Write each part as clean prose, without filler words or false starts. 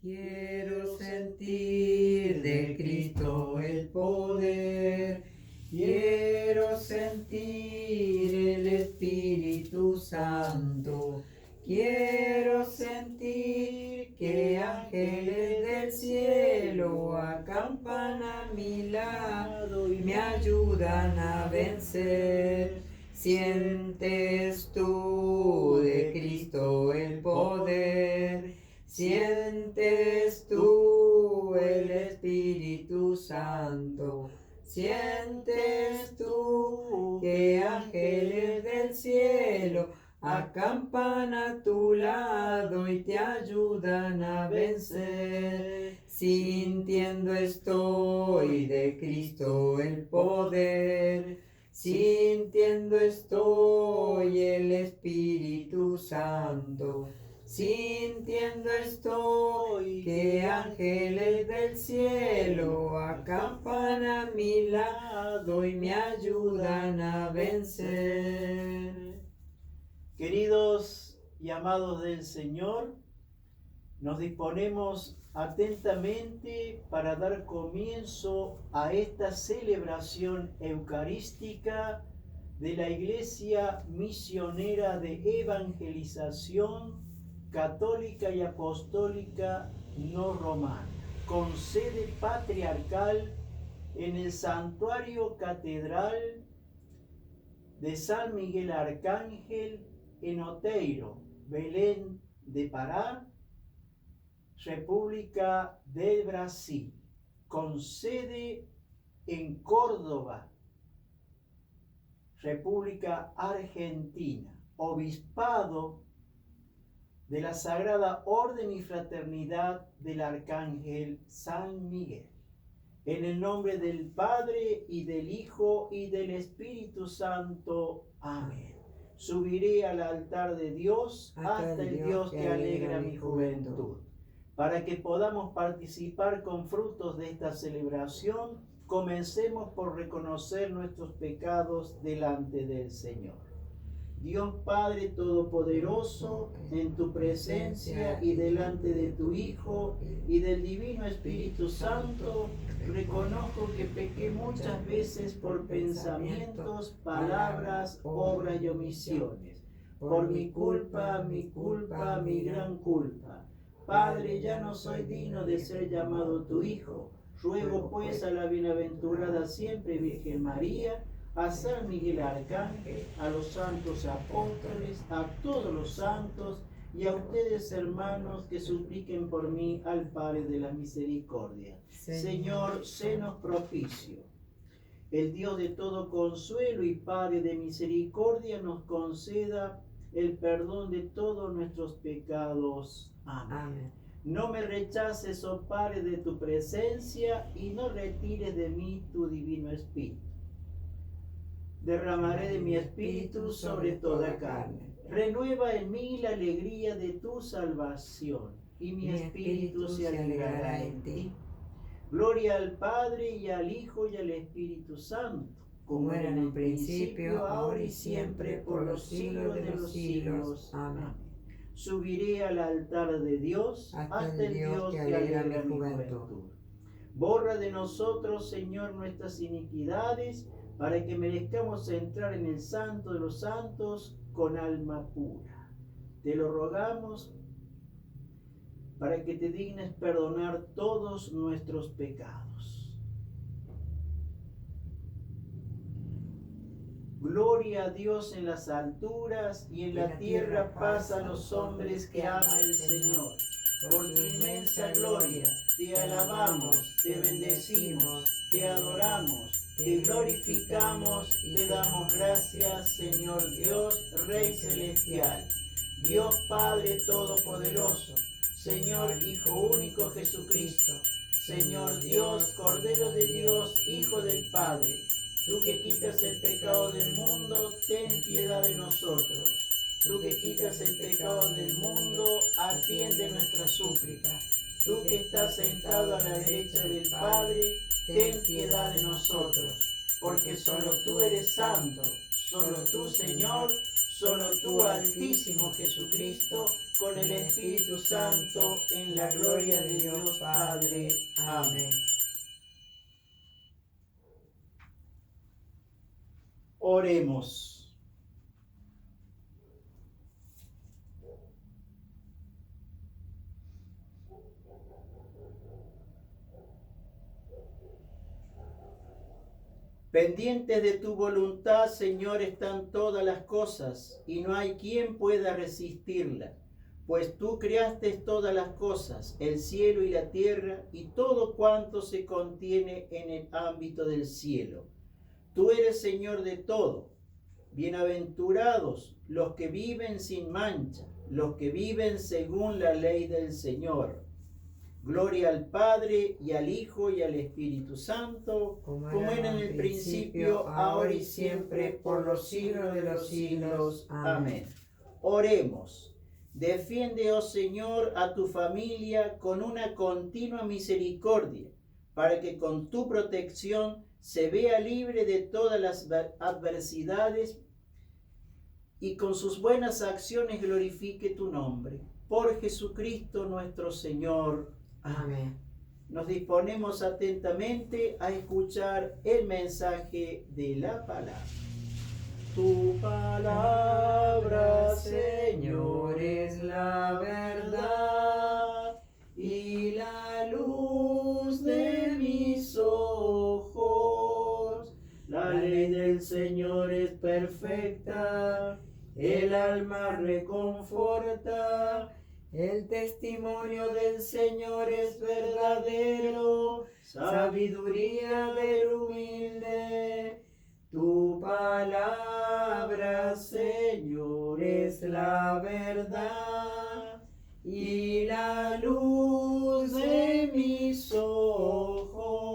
Quiero sentir de Cristo el poder, quiero sentir el Espíritu Santo, quiero sentir que ángeles del cielo acampan a mi lado y me ayudan a vencer. ¿Sientes tú de Cristo el poder? ¿Sientes tú el Espíritu Santo? ¿Sientes tú que ángeles del cielo acampan a tu lado y te ayudan a vencer? Sintiendo estoy de Cristo el poder, sintiendo estoy el Espíritu Santo. Sintiendo estoy que ángeles del cielo acampan a mi lado y me ayudan a vencer. Queridos y amados del Señor, nos disponemos atentamente para dar comienzo a esta celebración eucarística de la Iglesia Misionera de Evangelización Católica y Apostólica no Romana, con sede patriarcal en el Santuario Catedral de San Miguel Arcángel en Oteiro, Belém de Pará, República del Brasil, con sede en Córdoba, República Argentina, Obispado de la Sagrada Orden y Fraternidad del Arcángel San Miguel. En el nombre del Padre, y del Hijo, y del Espíritu Santo. Amén. Subiré al altar de Dios hasta el Dios que alegra mi juventud. Para que podamos participar con frutos de esta celebración, comencemos por reconocer nuestros pecados delante del Señor. Dios Padre Todopoderoso, en tu presencia y delante de tu Hijo y del Divino Espíritu Santo, reconozco que pequé muchas veces por pensamientos, palabras, obras y omisiones. Por mi culpa, mi gran culpa. Padre, ya no soy digno de ser llamado tu Hijo. Ruego pues a la bienaventurada siempre Virgen María, a San Miguel Arcángel, a los santos apóstoles, a todos los santos y a ustedes, hermanos, que supliquen por mí al Padre de la misericordia. Señor, senos propicio. El Dios de todo consuelo y Padre de misericordia nos conceda el perdón de todos nuestros pecados. Amén. No me rechaces, oh Padre, de tu presencia y no retires de mí tu divino Espíritu. Derramaré de mi espíritu sobre toda carne. Renueva en mí la alegría de tu salvación, y mi espíritu se alegrará en ti. Gloria al Padre, y al Hijo, y al Espíritu Santo, como era en el principio, ahora y siempre, por los siglos de los siglos. Amén. Subiré al altar de Dios hasta el Dios que alegra mi juventud. Borra de nosotros, Señor, nuestras iniquidades, para que merezcamos entrar en el santo de los santos con alma pura. Te lo rogamos para que te dignes perdonar todos nuestros pecados. Gloria a Dios en las alturas y en la tierra paz a los hombres que ama el Señor. Por tu inmensa gloria te alabamos, te bendecimos, te adoramos, te glorificamos, te damos gracias, Señor Dios, Rey Celestial, Dios Padre Todopoderoso, Señor Hijo único Jesucristo, Señor Dios, Cordero de Dios, Hijo del Padre, tú que quitas el pecado del mundo, ten piedad de nosotros. Tú que quitas el pecado del mundo, atiende nuestra súplica. Tú que estás sentado a la derecha del Padre, ten piedad de nosotros. Porque solo tú eres santo, solo tú, Señor, solo tú, Altísimo Jesucristo, con el Espíritu Santo, en la gloria de Dios Padre. Amén. Oremos. Pendientes de tu voluntad, Señor, están todas las cosas, y no hay quien pueda resistirla. Pues tú creaste todas las cosas, el cielo y la tierra, y todo cuanto se contiene en el ámbito del cielo. Tú eres Señor de todo. Bienaventurados los que viven sin mancha, los que viven según la ley del Señor. Gloria al Padre, y al Hijo, y al Espíritu Santo, como era en el principio, ahora y siempre, por los siglos de los siglos. Amén. Oremos. Defiende, oh Señor, a tu familia con una continua misericordia, para que con tu protección se vea libre de todas las adversidades y con sus buenas acciones glorifique tu nombre. Por Jesucristo nuestro Señor. Amén. Nos disponemos atentamente a escuchar el mensaje de la palabra. Tu palabra, Señor, es la verdad y la luz de mis ojos. La ley del Señor es perfecta, el alma reconforta. El testimonio del Señor es verdadero, sabiduría del humilde. Tu palabra, Señor, es la verdad y la luz de mis ojos.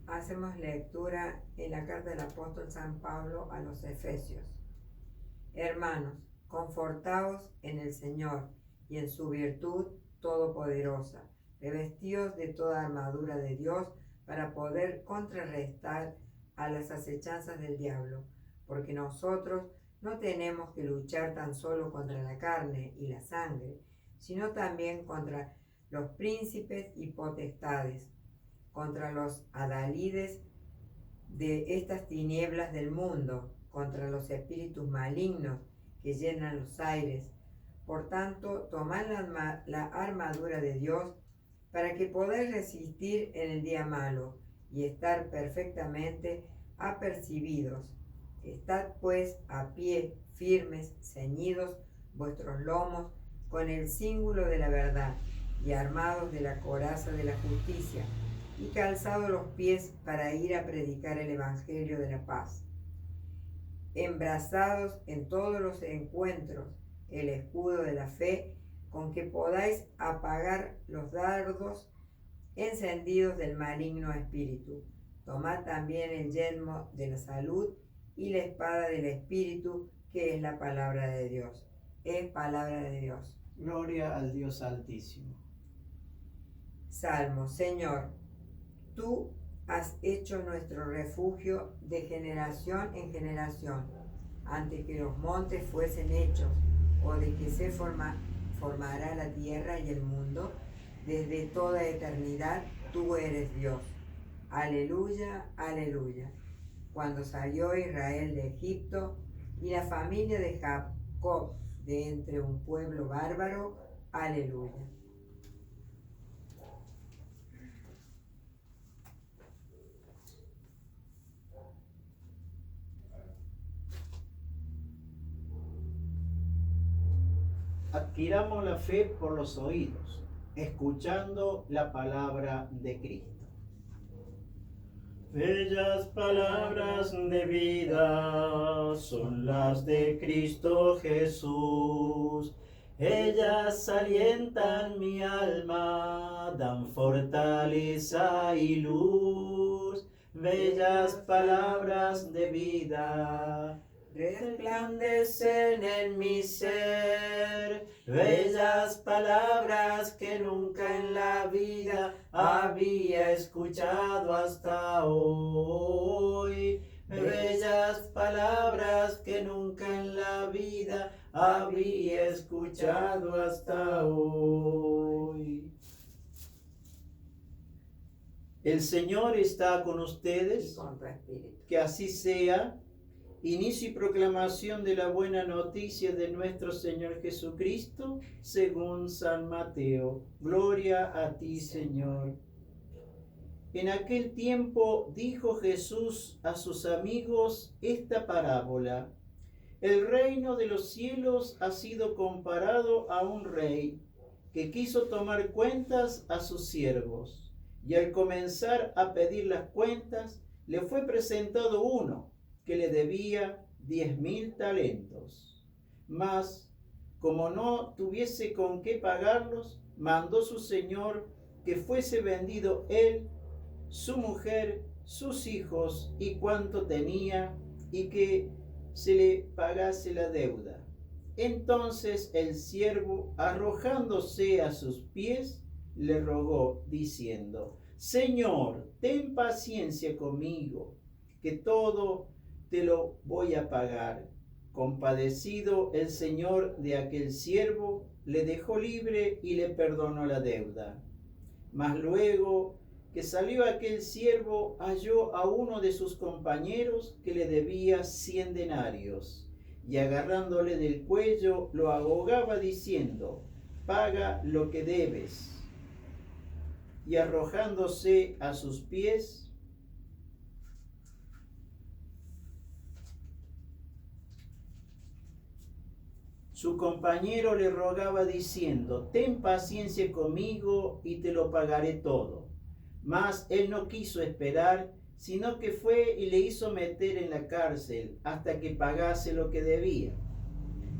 Hacemos lectura en la carta del apóstol San Pablo a los Efesios. Hermanos, confortaos en el Señor y en su virtud todopoderosa, revestidos de toda armadura de Dios para poder contrarrestar a las acechanzas del diablo, porque nosotros no tenemos que luchar tan solo contra la carne y la sangre, sino también contra los príncipes y potestades, contra los adalides de estas tinieblas del mundo, contra los espíritus malignos que llenan los aires. Por tanto, tomad la armadura de Dios para que podáis resistir en el día malo y estar perfectamente apercibidos. Estad pues a pie, firmes, ceñidos vuestros lomos con el cíngulo de la verdad y armados de la coraza de la justicia, y calzados los pies para ir a predicar el evangelio de la paz. Embrazados en todos los encuentros el escudo de la fe, con que podáis apagar los dardos encendidos del maligno espíritu. Tomad también el yelmo de la salud y la espada del Espíritu, que es la palabra de Dios. Es palabra de Dios. Gloria al Dios Altísimo. Salmo. Señor, tú has hecho nuestro refugio de generación en generación. Antes que los montes fuesen hechos, o de que se formará la tierra y el mundo, desde toda eternidad tú eres Dios. Aleluya, aleluya. Cuando salió Israel de Egipto y la familia de Jacob de entre un pueblo bárbaro, aleluya. Adquiramos la fe por los oídos, escuchando la palabra de Cristo. Bellas palabras de vida son las de Cristo Jesús. Ellas alientan mi alma, dan fortaleza y luz. Bellas palabras de vida, resplandecen en mi ser bellas palabras que nunca en la vida había escuchado hasta hoy. Bellas palabras que nunca en la vida había escuchado hasta hoy. El Señor está con ustedes. Y con tu espíritu. Que así sea. Inicio y proclamación de la buena noticia de nuestro Señor Jesucristo, según San Mateo. Gloria a ti, Señor. En aquel tiempo dijo Jesús a sus amigos esta parábola. El reino de los cielos ha sido comparado a un rey que quiso tomar cuentas a sus siervos. Y al comenzar a pedir las cuentas, le fue presentado uno que le debía 10.000 talentos. Mas, como no tuviese con qué pagarlos, mandó su señor que fuese vendido él, su mujer, sus hijos y cuanto tenía, y que se le pagase la deuda. Entonces el siervo, arrojándose a sus pies, le rogó, diciendo: Señor, ten paciencia conmigo, que todo te lo voy a pagar. Compadecido el señor de aquel siervo, le dejó libre y le perdonó la deuda. Mas luego que salió aquel siervo, halló a uno de sus compañeros que le debía 100 denarios, y agarrándole del cuello lo ahogaba diciendo: paga lo que debes. Y arrojándose a sus pies, su compañero le rogaba diciendo: ten paciencia conmigo y te lo pagaré todo. Mas él no quiso esperar, sino que fue y le hizo meter en la cárcel hasta que pagase lo que debía.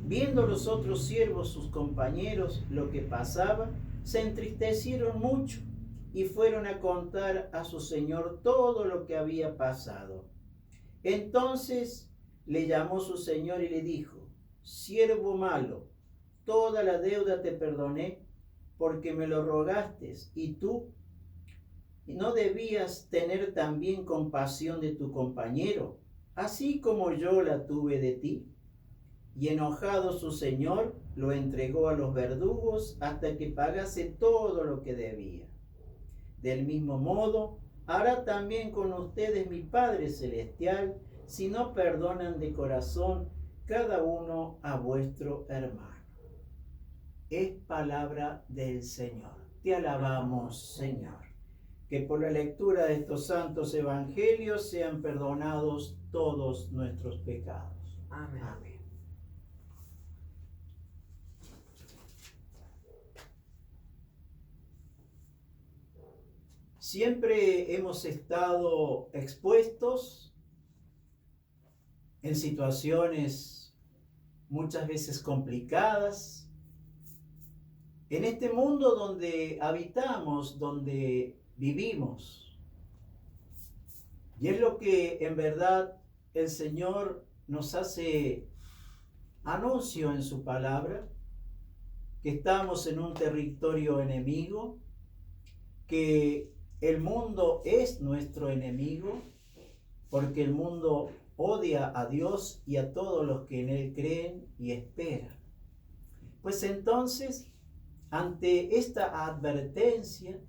Viendo los otros siervos, sus compañeros, lo que pasaba, se entristecieron mucho y fueron a contar a su señor todo lo que había pasado. Entonces le llamó su señor y le dijo: siervo malo, toda la deuda te perdoné porque me lo rogaste, y tú no debías tener también compasión de tu compañero, así como yo la tuve de ti. Y enojado su señor, lo entregó a los verdugos hasta que pagase todo lo que debía. Del mismo modo, hará también con ustedes mi Padre Celestial, si no perdonan de corazón cada uno a vuestro hermano. Es palabra del Señor. Te alabamos, Señor. Que por la lectura de estos santos evangelios sean perdonados todos nuestros pecados. Amén. Amén. Siempre hemos estado expuestos en situaciones muchas veces complicadas, en este mundo donde habitamos, donde vivimos. Y es lo que en verdad el Señor nos hace anuncio en su palabra, que estamos en un territorio enemigo, que el mundo es nuestro enemigo, porque el mundo odia a Dios y a todos los que en Él creen y esperan. Pues entonces, ante esta advertencia,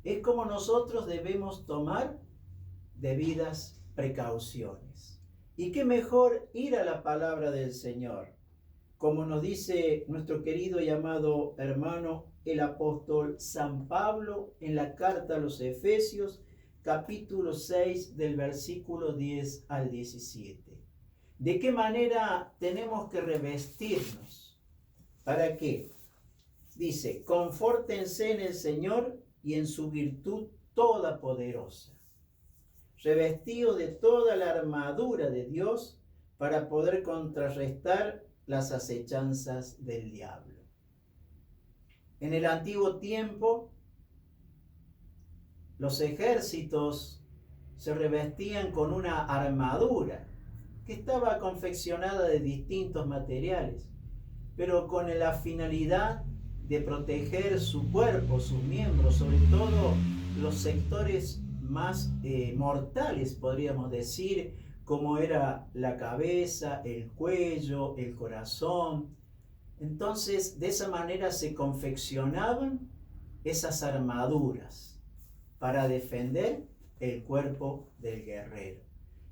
es como nosotros debemos tomar debidas precauciones. Y qué mejor ir a la palabra del Señor, como nos dice nuestro querido y amado hermano, el apóstol San Pablo, en la carta a los Efesios, capítulo 6, del versículo 10 al 17. ¿De qué manera tenemos que revestirnos? ¿Para qué? Dice: confórtense en el Señor y en su virtud toda poderosa, revestidos de toda la armadura de Dios para poder contrarrestar las acechanzas del diablo. En el antiguo tiempo, los ejércitos se revestían con una armadura que estaba confeccionada de distintos materiales, pero con la finalidad de proteger su cuerpo, sus miembros, sobre todo los sectores más mortales, podríamos decir, como era la cabeza, el cuello, el corazón. Entonces, de esa manera se confeccionaban esas armaduras para defender el cuerpo del guerrero.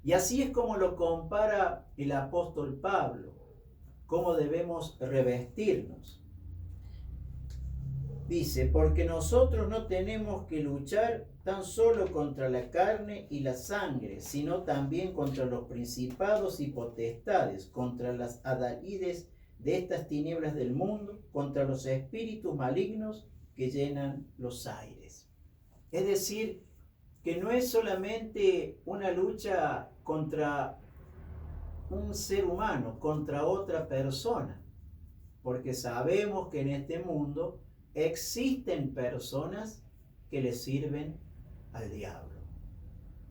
Y así es como lo compara el apóstol Pablo, cómo debemos revestirnos. Dice, porque nosotros no tenemos que luchar tan solo contra la carne y la sangre, sino también contra los principados y potestades, contra las adalides de estas tinieblas del mundo, contra los espíritus malignos que llenan los aires. Es decir, que no es solamente una lucha contra un ser humano, contra otra persona, porque sabemos que en este mundo existen personas que le sirven al diablo.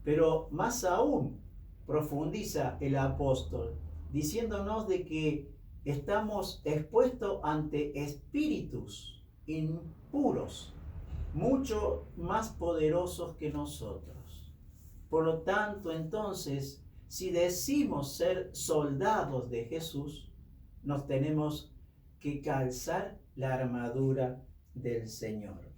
Pero más aún profundiza el apóstol diciéndonos de que estamos expuestos ante espíritus impuros, mucho más poderosos que nosotros. Por lo tanto, entonces, si decimos ser soldados de Jesús, nos tenemos que calzar la armadura del Señor.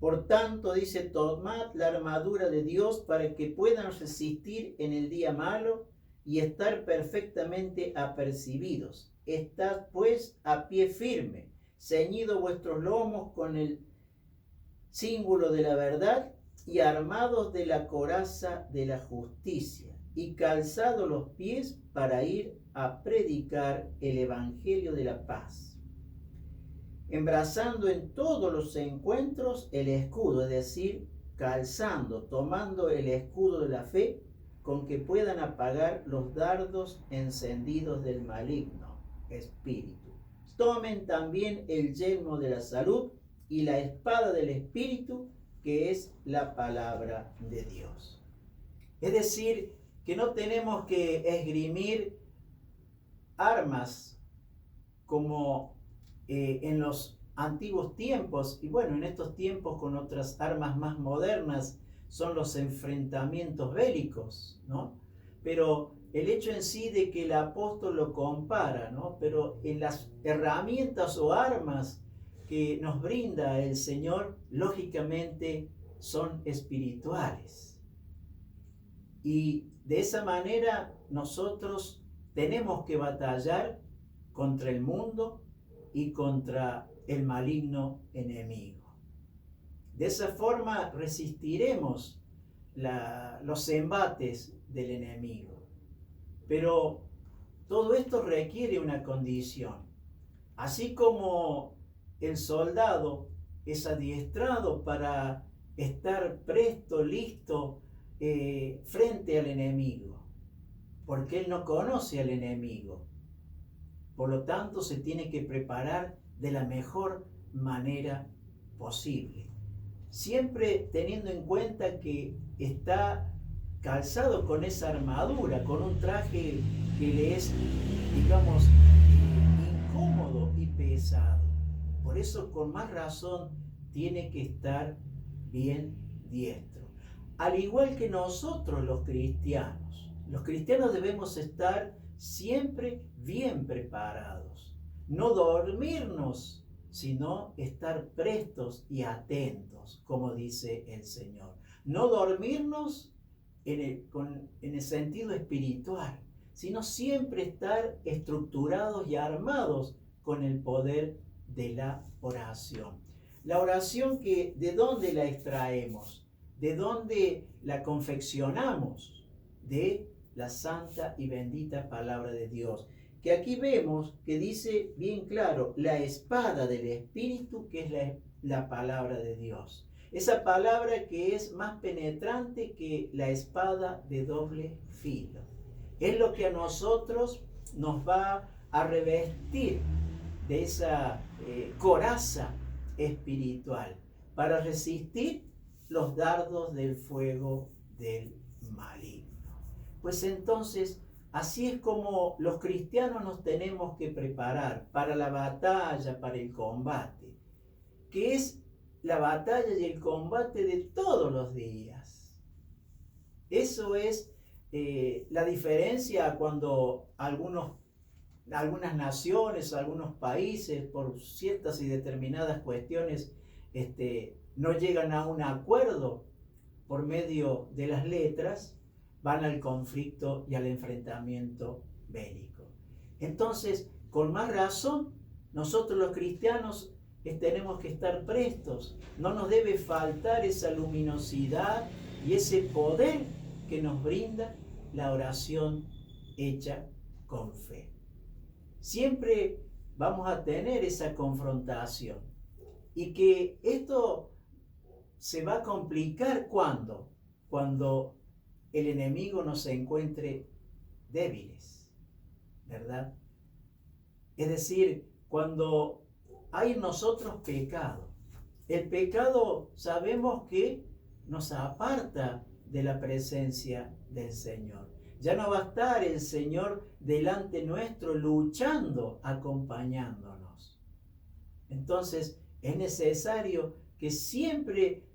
Por tanto, dice, tomad la armadura de Dios para que puedan resistir en el día malo y estar perfectamente apercibidos. Estad pues a pie firme, ceñidos vuestros lomos con el cíngulo de la verdad y armados de la coraza de la justicia y calzados los pies para ir a predicar el evangelio de la paz, embrazando en todos los encuentros el escudo, es decir, calzando, tomando el escudo de la fe, con que puedan apagar los dardos encendidos del maligno espíritu. Tomen también el yelmo de la salud y la espada del Espíritu, que es la palabra de Dios. Es decir, que no tenemos que esgrimir armas como en los antiguos tiempos, y bueno, en estos tiempos con otras armas más modernas son los enfrentamientos bélicos, ¿no? Pero el hecho en sí de que el apóstol lo compara, ¿no? Pero en las herramientas o armas que nos brinda el Señor, lógicamente son espirituales. Y de esa manera nosotros tenemos que batallar contra el mundo y contra el maligno enemigo. De esa forma resistiremos los embates del enemigo. Pero todo esto requiere una condición. Así como el soldado es adiestrado para estar presto, listo, frente al enemigo, porque él no conoce al enemigo. Por lo tanto, se tiene que preparar de la mejor manera posible, siempre teniendo en cuenta que está calzado con esa armadura, con un traje que le es, digamos, incómodo y pesado. Por eso, con más razón, tiene que estar bien diestro. Al igual que nosotros los cristianos debemos estar siempre bien preparados. No dormirnos, sino estar prestos y atentos, como dice el Señor. No dormirnos en el sentido espiritual, sino siempre estar estructurados y armados con el poder de la oración. La oración que, ¿de dónde la extraemos? ¿De dónde la confeccionamos? De la santa y bendita palabra de Dios. Que aquí vemos que dice bien claro, la espada del Espíritu, que es la palabra de Dios. Esa palabra que es más penetrante que la espada de doble filo. Es lo que a nosotros nos va a revestir de esa coraza espiritual para resistir los dardos del fuego del maligno. Pues entonces, así es como los cristianos nos tenemos que preparar para la batalla, para el combate, que es la batalla y el combate de todos los días. Eso es la diferencia cuando algunas naciones, algunos países, por ciertas y determinadas cuestiones, no llegan a un acuerdo por medio de las letras, van al conflicto y al enfrentamiento bélico. Entonces, con más razón, nosotros los cristianos tenemos que estar prestos. No nos debe faltar esa luminosidad y ese poder que nos brinda la oración hecha con fe. Siempre vamos a tener esa confrontación y que esto se va a complicar cuando el enemigo nos encuentre débiles, ¿verdad? Es decir, cuando hay en nosotros pecado. El pecado sabemos que nos aparta de la presencia del Señor. Ya no va a estar el Señor delante nuestro luchando, acompañándonos. Entonces es necesario que siempre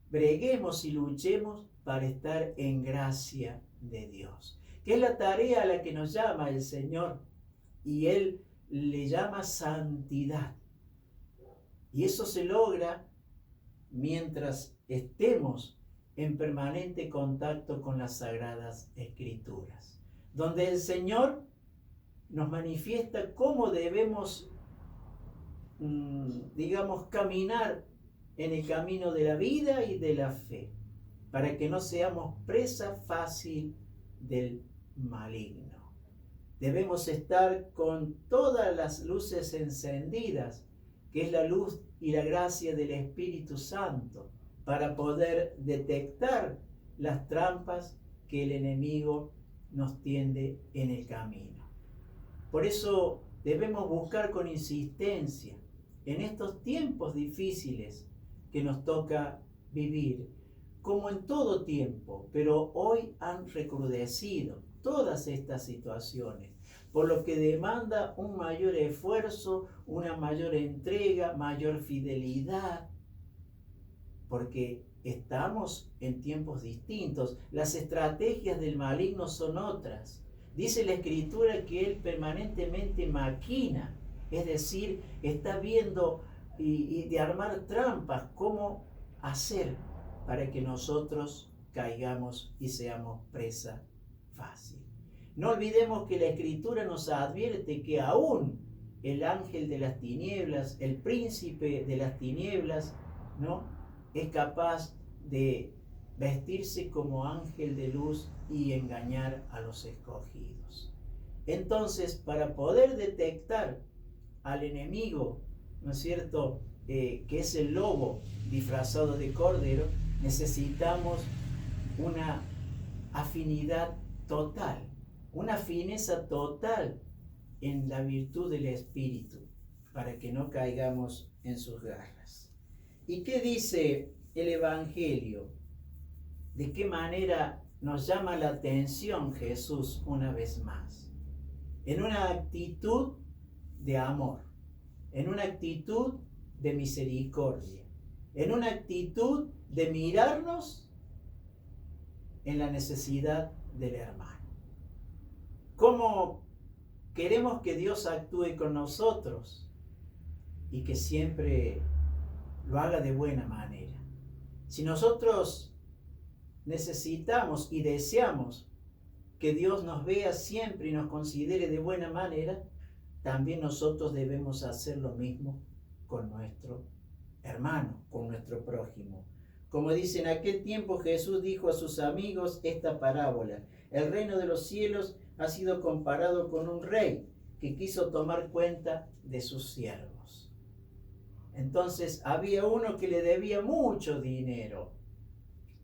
breguemos y luchemos para estar en gracia de Dios, que es la tarea a la que nos llama el Señor, y Él le llama santidad. Y eso se logra mientras estemos en permanente contacto con las Sagradas Escrituras, donde el Señor nos manifiesta cómo debemos, caminar en el camino de la vida y de la fe, para que no seamos presa fácil del maligno. Debemos estar con todas las luces encendidas, que es la luz y la gracia del Espíritu Santo, para poder detectar las trampas que el enemigo nos tiende en el camino. Por eso debemos buscar con insistencia en estos tiempos difíciles que nos toca vivir, como en todo tiempo, pero hoy han recrudecido todas estas situaciones, por lo que demanda un mayor esfuerzo, una mayor entrega, mayor fidelidad, porque estamos en tiempos distintos. Las estrategias del maligno son otras. Dice la Escritura que él permanentemente maquina, es decir, está viendo y de armar trampas, cómo hacer para que nosotros caigamos y seamos presa fácil. No olvidemos que la Escritura nos advierte que aún el ángel de las tinieblas, el príncipe de las tinieblas, ¿no?, es capaz de vestirse como ángel de luz y engañar a los escogidos. Entonces, para poder detectar al enemigo, ¿no es cierto?, que es el lobo disfrazado de cordero, necesitamos una afinidad total, una fineza total en la virtud del Espíritu, para que no caigamos en sus garras. ¿Y qué dice el Evangelio? ¿De qué manera nos llama la atención Jesús una vez más? En una actitud de amor, en una actitud de misericordia, en una actitud de mirarnos en la necesidad del hermano. ¿Cómo queremos que Dios actúe con nosotros? Y que siempre lo haga de buena manera. Si nosotros necesitamos y deseamos que Dios nos vea siempre y nos considere de buena manera, también nosotros debemos hacer lo mismo con nuestro hermano, con nuestro prójimo. Como dice, en aquel tiempo Jesús dijo a sus amigos esta parábola: el reino de los cielos ha sido comparado con un rey que quiso tomar cuenta de sus siervos. Entonces había uno que le debía mucho dinero.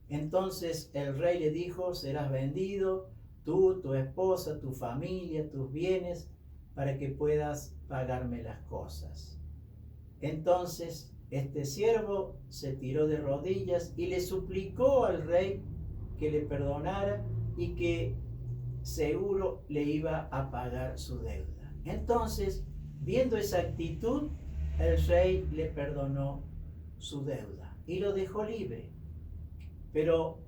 Entonces el rey le dijo: serás vendido, tú, tu esposa, tu familia, tus bienes, para que puedas pagarme las cosas. Entonces este siervo se tiró de rodillas y le suplicó al rey que le perdonara y que seguro le iba a pagar su deuda. Entonces, viendo esa actitud, el rey le perdonó su deuda y lo dejó libre. Pero,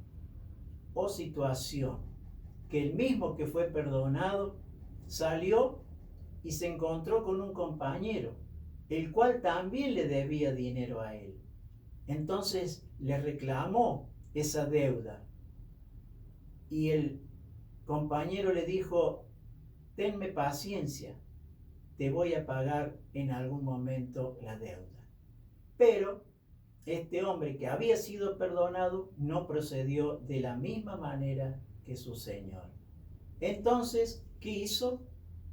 oh situación, que el mismo que fue perdonado salió y se encontró con un compañero, el cual también le debía dinero a él. Entonces le reclamó esa deuda y el compañero le dijo: tenme paciencia, te voy a pagar en algún momento la deuda. Pero este hombre que había sido perdonado no procedió de la misma manera que su señor. Entonces, ¿qué hizo?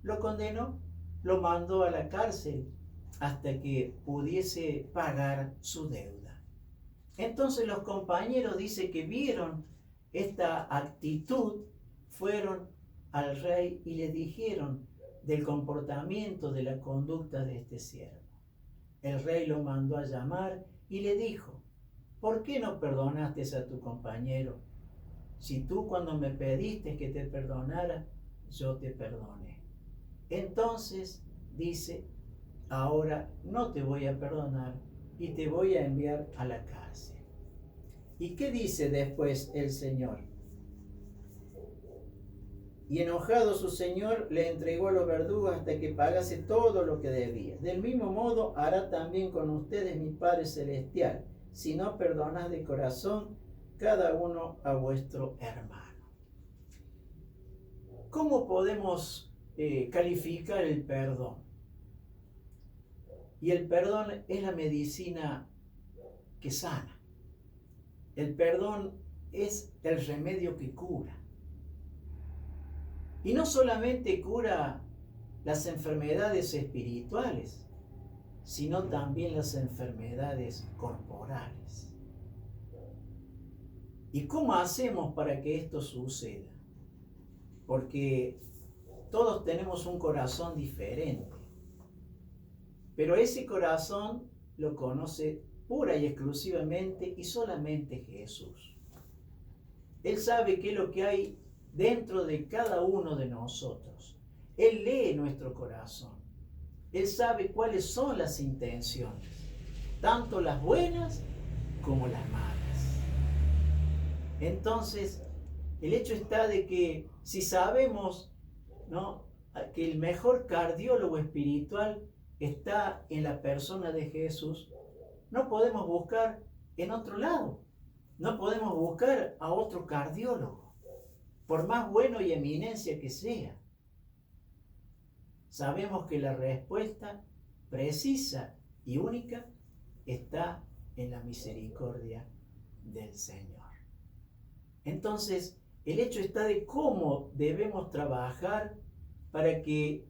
Lo condenó, lo mandó a la cárcel hasta que pudiese pagar su deuda. Entonces los compañeros, dice que vieron esta actitud, fueron al rey y le dijeron del comportamiento, de la conducta de este siervo. El rey lo mandó a llamar y le dijo: ¿por qué no perdonaste a tu compañero? Si tú cuando me pediste que te perdonara, yo te perdoné. Entonces dice: ahora no te voy a perdonar y te voy a enviar a la cárcel. ¿Y qué dice después el Señor? Y enojado su señor le entregó a los verdugos hasta que pagase todo lo que debía. Del mismo modo hará también con ustedes mi Padre Celestial, si no perdonad de corazón cada uno a vuestro hermano. ¿Cómo podemos calificar el perdón? Y el perdón es la medicina que sana. El perdón es el remedio que cura. Y no solamente cura las enfermedades espirituales, sino también las enfermedades corporales. ¿Y cómo hacemos para que esto suceda? Porque todos tenemos un corazón diferente, pero ese corazón lo conoce pura y exclusivamente y solamente Jesús. Él sabe qué es lo que hay dentro de cada uno de nosotros. Él lee nuestro corazón. Él sabe cuáles son las intenciones, tanto las buenas como las malas. Entonces, el hecho está de que si sabemos, ¿no?, que el mejor cardiólogo espiritual está en la persona de Jesús, no podemos buscar en otro lado. No podemos buscar a otro cardiólogo, por más bueno y eminencia que sea. Sabemos que la respuesta precisa y única está en la misericordia del Señor. Entonces, el hecho está de cómo debemos trabajar para que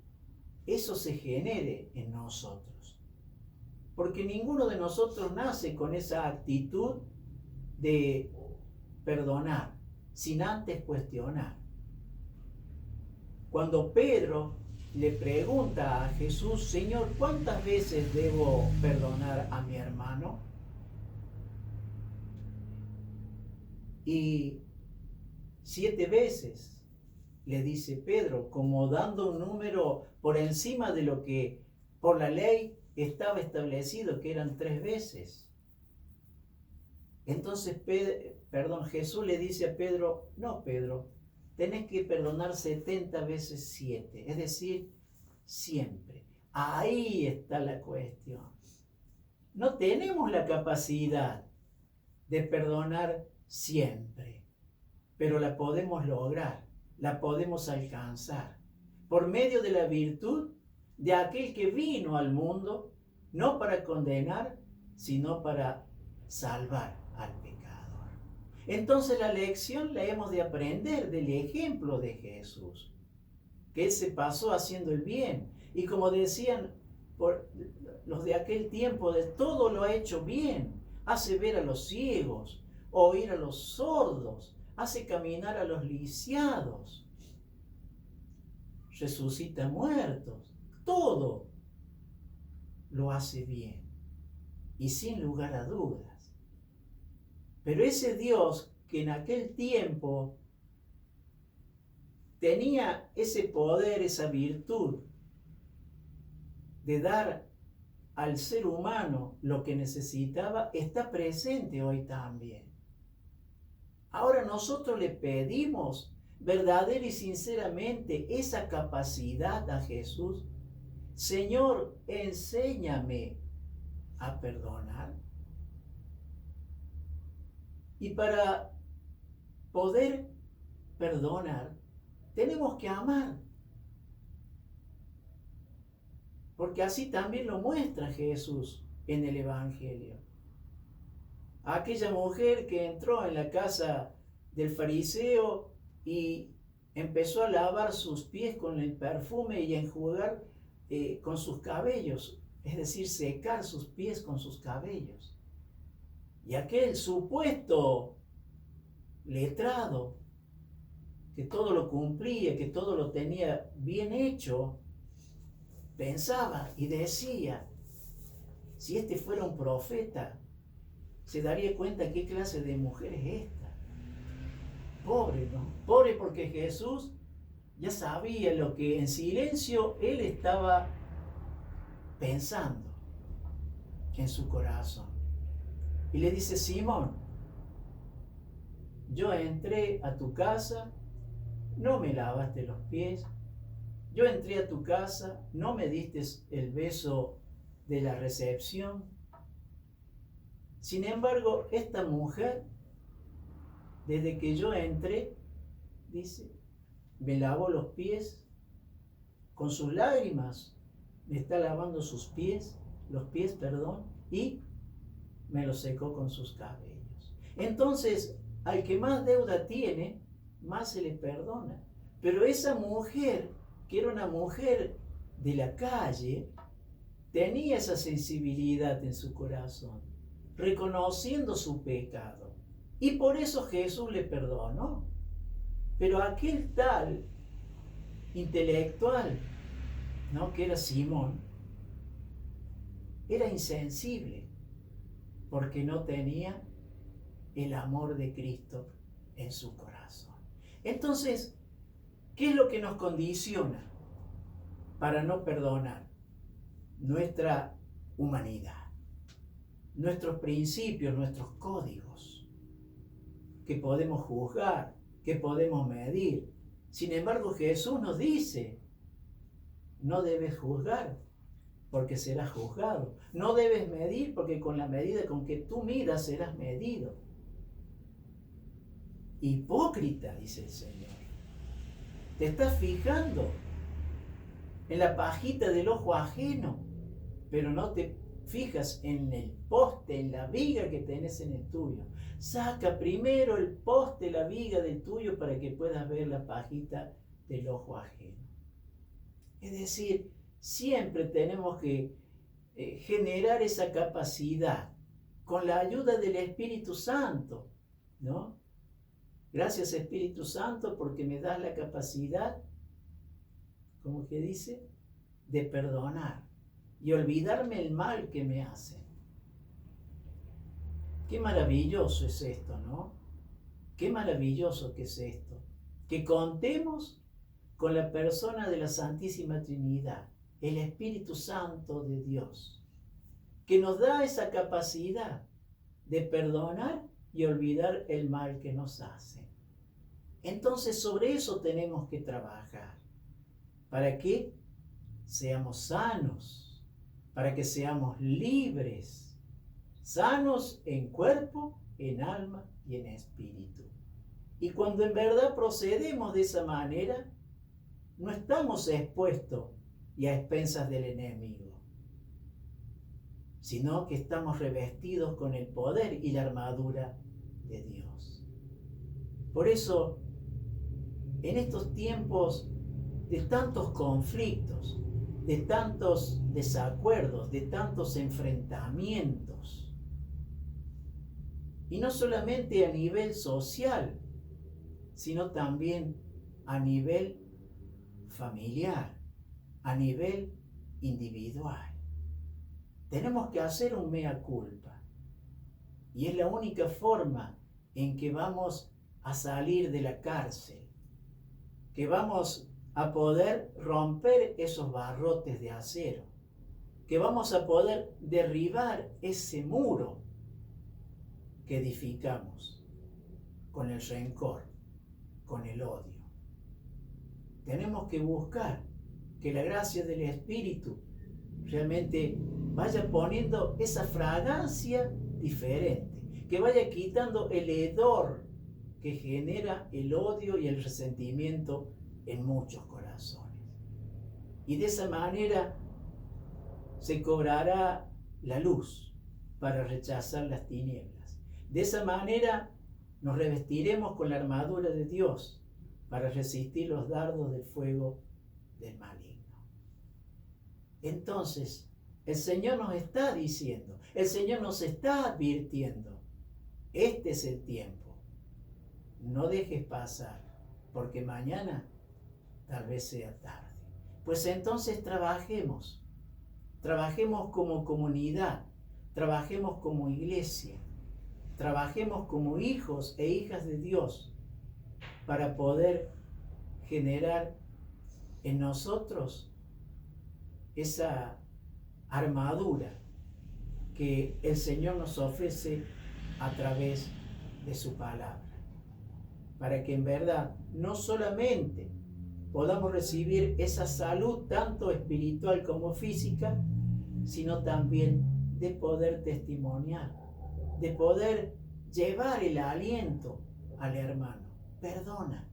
eso se genere en nosotros. Porque ninguno de nosotros nace con esa actitud de perdonar, sin antes cuestionar. Cuando Pedro le pregunta a Jesús: Señor, ¿cuántas veces debo perdonar a mi hermano? Y 7 veces, le dice Pedro, como dando un número por encima de lo que por la ley estaba establecido, que eran 3 veces. Entonces Jesús le dice a Pedro: no, Pedro, tenés que perdonar 70 veces 7, es decir, siempre. Ahí está la cuestión. No tenemos la capacidad de perdonar siempre, pero la podemos lograr, la podemos alcanzar por medio de la virtud de aquel que vino al mundo no para condenar, sino para salvar al pecador. Entonces la lección la hemos de aprender del ejemplo de Jesús, que Él se pasó haciendo el bien, y como decían por los de aquel tiempo, de todo lo ha hecho bien. Hace ver a los ciegos, oír a los sordos, hace caminar a los lisiados, resucita muertos, todo lo hace bien y sin lugar a dudas. Pero ese Dios que en aquel tiempo tenía ese poder, esa virtud de dar al ser humano lo que necesitaba, está presente hoy también. Ahora nosotros le pedimos verdadera y sinceramente esa capacidad a Jesús. Señor, enséñame a perdonar. Y para poder perdonar, tenemos que amar. Porque así también lo muestra Jesús en el Evangelio. Aquella mujer que entró en la casa del fariseo y empezó a lavar sus pies con el perfume y a enjugar con sus cabellos, es decir, secar sus pies con sus cabellos. Y aquel supuesto letrado, que todo lo cumplía, que todo lo tenía bien hecho, pensaba y decía, si este fuera un profeta, se daría cuenta qué clase de mujer es esta. Pobre, ¿no? Pobre porque Jesús ya sabía lo que en silencio él estaba pensando en su corazón. Y le dice, Simón, yo entré a tu casa, no me lavaste los pies. Yo entré a tu casa, no me diste el beso de la recepción. Sin embargo, esta mujer, desde que yo entré, dice, me lavó los pies con sus lágrimas, me está lavando los pies, y me los secó con sus cabellos. Entonces, al que más deuda tiene, más se le perdona. Pero esa mujer, que era una mujer de la calle, tenía esa sensibilidad en su corazón, reconociendo su pecado. Y por eso Jesús le perdonó. Pero aquel tal intelectual, ¿no?, que era Simón, era insensible porque no tenía el amor de Cristo en su corazón. Entonces, ¿qué es lo que nos condiciona para no perdonar? Nuestra humanidad, nuestros principios, nuestros códigos, que podemos juzgar, que podemos medir. Sin embargo, Jesús nos dice, no debes juzgar, porque serás juzgado. No debes medir, porque con la medida con que tú midas serás medido. Hipócrita, dice el Señor. Te estás fijando en la pajita del ojo ajeno, pero no te fijas en el poste, en la viga que tenés en el tuyo. Saca primero el poste, la viga del tuyo, para que puedas ver la pajita del ojo ajeno. Es decir, siempre tenemos que generar esa capacidad con la ayuda del Espíritu Santo, ¿no? Gracias, Espíritu Santo, porque me das la capacidad, como que dice, de perdonar y olvidarme el mal que me hacen. Qué maravilloso es esto, ¿no? Qué maravilloso que es esto. Que contemos con la persona de la Santísima Trinidad, el Espíritu Santo de Dios, que nos da esa capacidad de perdonar y olvidar el mal que nos hacen. Entonces, sobre eso tenemos que trabajar, para que seamos sanos, para que seamos libres, sanos en cuerpo, en alma y en espíritu. Y cuando en verdad procedemos de esa manera, no estamos expuestos y a expensas del enemigo, sino que estamos revestidos con el poder y la armadura de Dios. Por eso, en estos tiempos de tantos conflictos, de tantos desacuerdos, de tantos enfrentamientos, y no solamente a nivel social, sino también a nivel familiar, a nivel individual. Tenemos que hacer un mea culpa, y es la única forma en que vamos a salir de la cárcel, que vamos a poder romper esos barrotes de acero, que vamos a poder derribar ese muro que edificamos con el rencor, con el odio. Tenemos que buscar que la gracia del Espíritu realmente vaya poniendo esa fragancia diferente, que vaya quitando el hedor que genera el odio y el resentimiento en muchos corazones. Y de esa manera se cobrará la luz para rechazar las tinieblas. De esa manera nos revestiremos con la armadura de Dios para resistir los dardos del fuego del maligno. Entonces, el Señor nos está diciendo, el Señor nos está advirtiendo, este es el tiempo. No dejes pasar, porque mañana tal vez sea tarde. Pues entonces trabajemos como comunidad, trabajemos como iglesia, trabajemos como hijos e hijas de Dios para poder generar en nosotros esa armadura que el Señor nos ofrece a través de su palabra, para que en verdad no solamente podamos recibir esa salud tanto espiritual como física, sino también de poder testimoniar, de poder llevar el aliento al hermano. Perdona.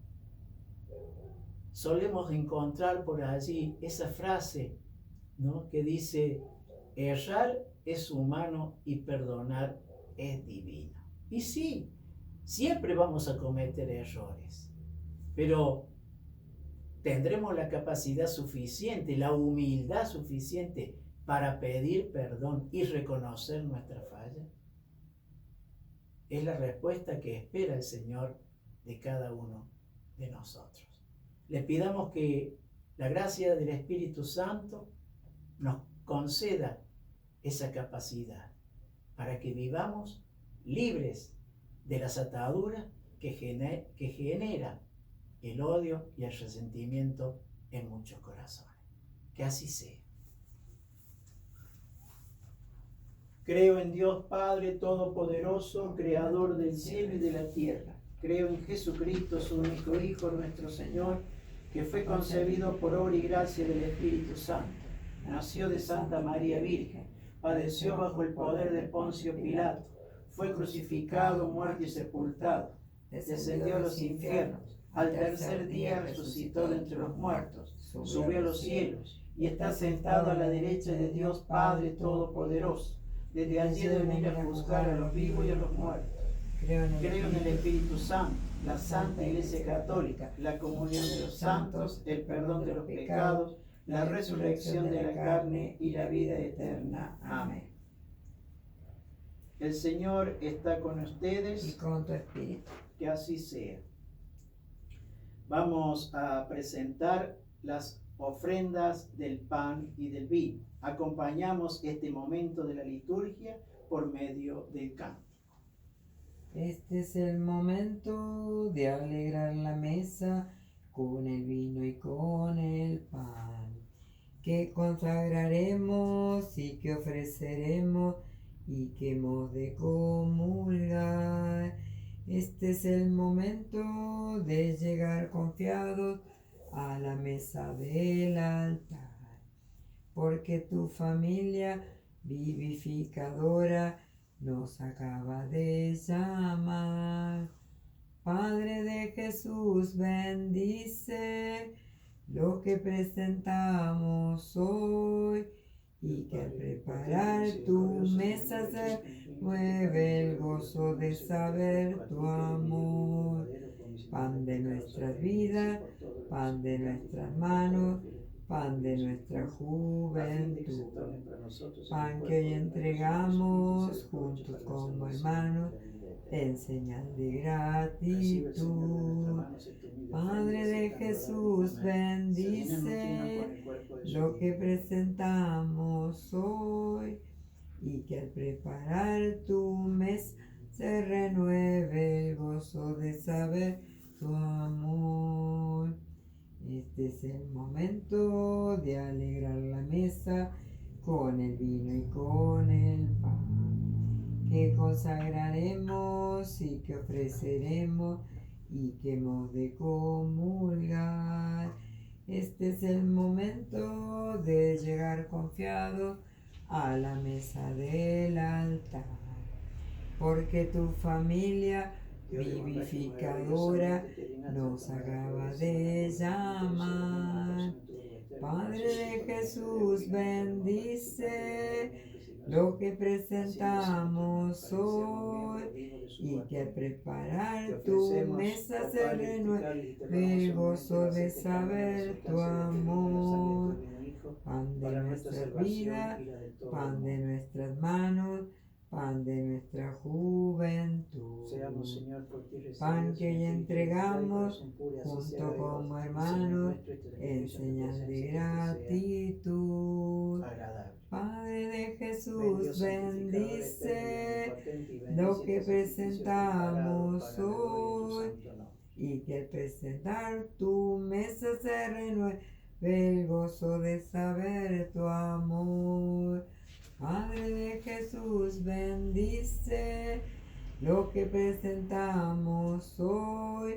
Solemos encontrar por allí esa frase, ¿no?, que dice: errar es humano y perdonar es divino. Y sí, siempre vamos a cometer errores, pero ¿tendremos la capacidad suficiente, la humildad suficiente para pedir perdón y reconocer nuestra falla? Es la respuesta que espera el Señor de cada uno de nosotros. Le pidamos que la gracia del Espíritu Santo nos conceda esa capacidad para que vivamos libres de las ataduras que genera el odio y el resentimiento en muchos corazones. Que así sea. Creo en Dios Padre Todopoderoso, Creador del cielo y de la tierra. Creo en Jesucristo, su único Hijo, nuestro Señor, que fue concebido por obra y gracia del Espíritu Santo. Nació de Santa María Virgen, padeció bajo el poder de Poncio Pilato, fue crucificado, muerto y sepultado, descendió a los infiernos, al tercer día resucitó de entre los muertos, subió a los cielos y está sentado a la derecha de Dios Padre Todopoderoso. Desde allí debe venir a juzgar a los vivos y a los muertos. Creo en el Espíritu Santo, la Santa Iglesia Católica, la comunión de los santos, el perdón de los pecados, la resurrección de la carne y la vida eterna. Amén. El Señor está con ustedes y con tu espíritu. Que así sea. Vamos a presentar las ofrendas del pan y del vino. Acompañamos este momento de la liturgia por medio del canto. Este es el momento de alegrar la mesa con el vino y con el pan, que consagraremos y que ofreceremos y que hemos de comulgar. Este es el momento de llegar confiados a la mesa del altar, porque tu familia vivificadora nos acaba de llamar. Padre de Jesús, bendice lo que presentamos hoy, y que al preparar tu mesa se mueve el gozo de saber tu amor. Pan de nuestras vidas, pan de nuestras manos, pan de nuestra juventud, pan que hoy entregamos juntos como hermanos en señal de gratitud. Padre de Jesús, bendice lo que presentamos hoy, y que al preparar tu mesa se renueve el gozo de saber tu amor. Este es el momento de alegrar la mesa con el vino y con el pan, que consagraremos y que ofreceremos y que hemos de comulgar. Este es el momento de llegar confiado a la mesa del altar, porque tu familia vivificadora nos acaba de llamar. Padre de Jesús, bendice lo que presentamos hoy, y que al preparar tu mesa se renueve el gozo de saber tu amor. Pan de nuestra vida, pan de nuestras manos, pan de nuestra juventud. Pan que hoy entregamos junto como hermanos en señal de gratitud. Padre de Jesús, bendice lo que presentamos hoy, y que al presentar tu mesa se renueve el gozo de saber tu amor. Padre de Jesús, bendice lo que presentamos hoy,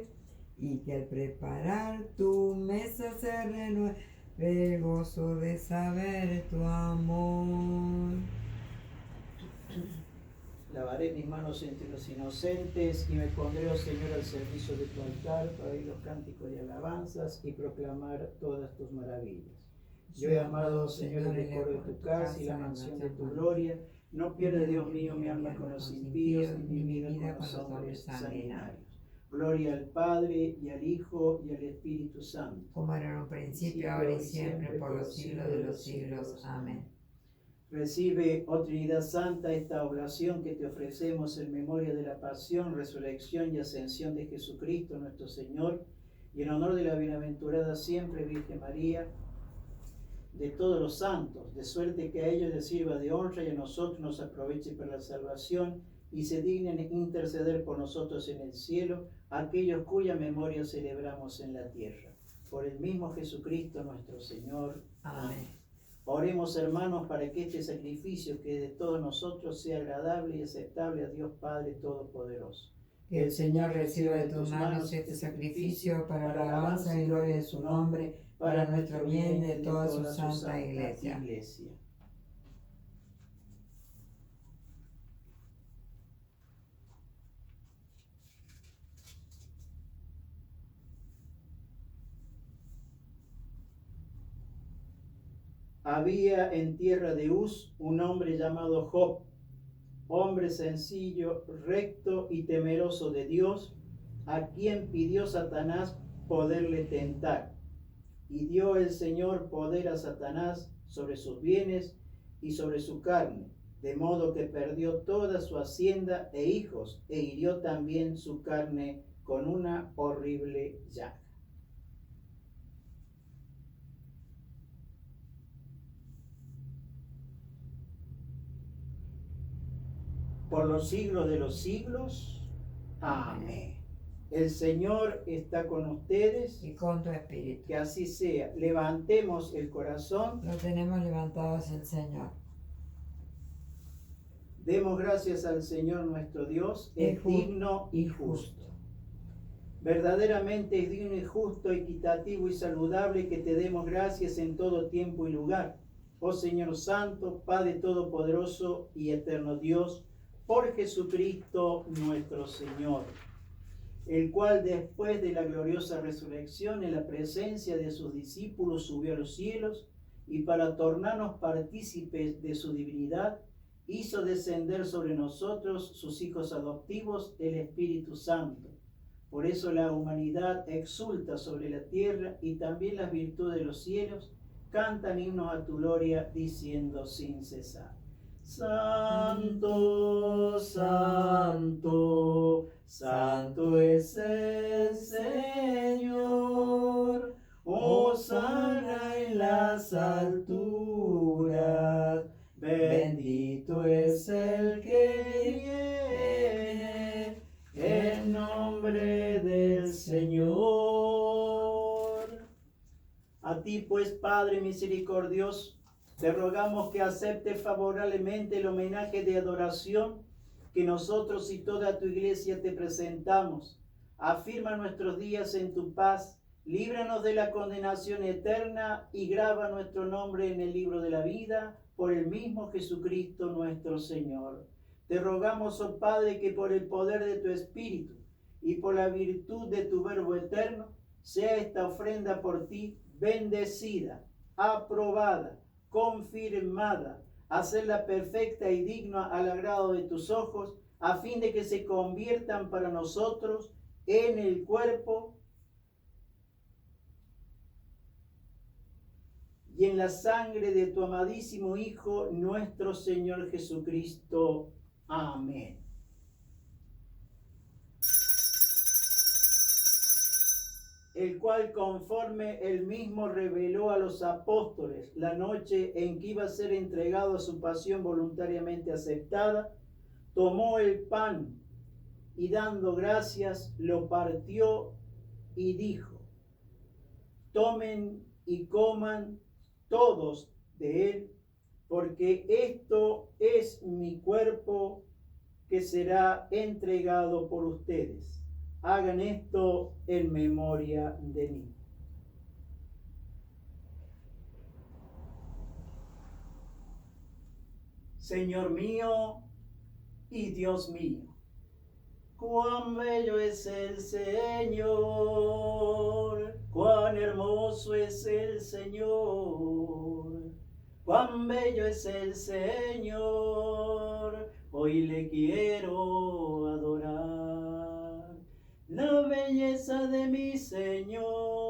y que al preparar tu mesa se renueve el gozo de saber tu amor. Lavaré mis manos entre los inocentes y me pondré, oh Señor, al servicio de tu altar para oír los cánticos de alabanzas y proclamar todas tus maravillas. Yo he amado, oh Señor, el decoro de tu casa y la mansión de tu gloria. No pierde, Dios mío, mi alma con los impíos, ni mi vida con los hombres sanguinarios. Gloria al Padre, y al Hijo, y al Espíritu Santo. Como era en un principio, ahora y siempre, por los siglos de los siglos. Amén. Recibe, oh Trinidad Santa, esta oblación que te ofrecemos en memoria de la pasión, resurrección y ascensión de Jesucristo nuestro Señor, y en honor de la bienaventurada siempre Virgen María, de todos los santos, de suerte que a ellos les sirva de honra y a nosotros nos aproveche para la salvación, y se dignen interceder por nosotros en el cielo, aquellos cuya memoria celebramos en la tierra. Por el mismo Jesucristo nuestro Señor. Amén. Oremos, hermanos, para que este sacrificio que de todos nosotros sea agradable y aceptable a Dios Padre Todopoderoso. Que el Señor reciba de tus manos este sacrificio para la alabanza y gloria de su nombre, para nuestro bien y de toda su santa Iglesia. Había en tierra de Uz un hombre llamado Job, hombre sencillo, recto y temeroso de Dios, a quien pidió Satanás poderle tentar. Y dio el Señor poder a Satanás sobre sus bienes y sobre su carne, de modo que perdió toda su hacienda e hijos, e hirió también su carne con una horrible llaga. Por los siglos de los siglos. Amén. El Señor está con ustedes. Y con tu espíritu. Que así sea. Levantemos el corazón. Lo tenemos levantado hacia el Señor. Demos gracias al Señor nuestro Dios. Es digno y justo. Verdaderamente es digno y justo, equitativo y saludable que te demos gracias en todo tiempo y lugar. Oh Señor Santo, Padre Todopoderoso y eterno Dios, por Jesucristo nuestro Señor, el cual después de la gloriosa resurrección en la presencia de sus discípulos subió a los cielos, y para tornarnos partícipes de su divinidad, hizo descender sobre nosotros, sus hijos adoptivos, el Espíritu Santo. Por eso la humanidad exulta sobre la tierra, y también las virtudes de los cielos cantan himnos a tu gloria, diciendo sin cesar: Santo, santo, santo es el Señor. Hosana en las alturas. Bendito es el que viene en nombre del Señor. ti, pues, Padre misericordioso, te rogamos que aceptes favorablemente el homenaje de adoración que nosotros y toda tu iglesia te presentamos. Afirma nuestros días en tu paz, líbranos de la condenación eterna y graba nuestro nombre en el libro de la vida por el mismo Jesucristo nuestro Señor. Te rogamos, oh Padre, que por el poder de tu Espíritu y por la virtud de tu Verbo eterno, sea esta ofrenda por ti bendecida, aprobada, confirmada, hacerla perfecta y digna al agrado de tus ojos, a fin de que se conviertan para nosotros en el cuerpo y en la sangre de tu amadísimo Hijo, nuestro Señor Jesucristo. Amén. El cual, conforme él mismo reveló a los apóstoles la noche en que iba a ser entregado a su pasión voluntariamente aceptada, tomó el pan y dando gracias lo partió y dijo: tomen y coman todos de él, porque esto es mi cuerpo que será entregado por ustedes. Hagan esto en memoria de mí. Señor mío y Dios mío, cuán bello es el Señor, cuán hermoso es el Señor, cuán bello es el Señor, hoy le quiero adorar. La belleza de mi Señor